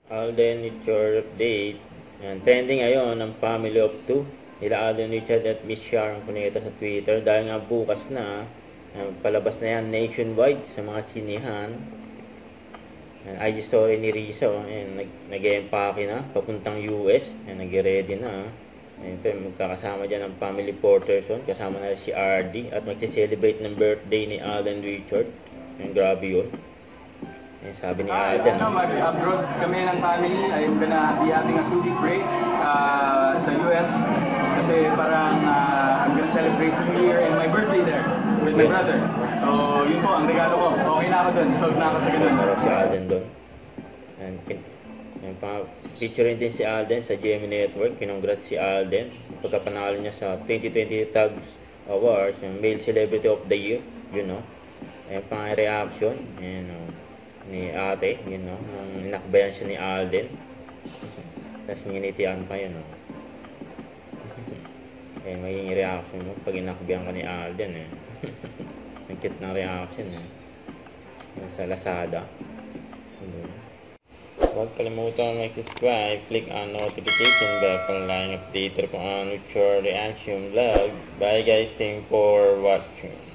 Alden, it's your update. Yan, trending ngayon ang Family of Two. Nila Alden Richard at Miss Sharon Cuneta sa Twitter. Dahil nga bukas na, palabas na yan nationwide sa mga sinihan. IG story ni Risa, nag-empake na, papuntang US. Nag-ready na. Magkakasama dyan ang family Porterson. Kasama na si RD. At mag-celebrate ng birthday ni Alden Richard. Grabe yun. Sabi ni Alden. Mag-abroad kami ng family. I'm gonna be having a 2-week break sa US. Kasi parang I'm gonna celebrate New Year and my birthday there with my brother. So yun po, ang regalo ko. Okay na ako dun. Solve na ako sa ganun. Meron si Alden dun. Featuring din si Alden sa GMA Network. Kinongrats si Alden. Pagkapanalo niya sa 2020 Tags Awards, yung Male Celebrity of the Year. You know. Ayan pang reaction. Ni ate, nung inakbayan siya ni Alden. Tapos minitian pa yun, magiging reaction mo pag inakbayan ka ni Alden, ang cute ng reaction, sa Lazada. Huwag kalimutan mag-subscribe, click on notification bell para lang update kung ano your reaction vlog. Bye guys, thank you for watching.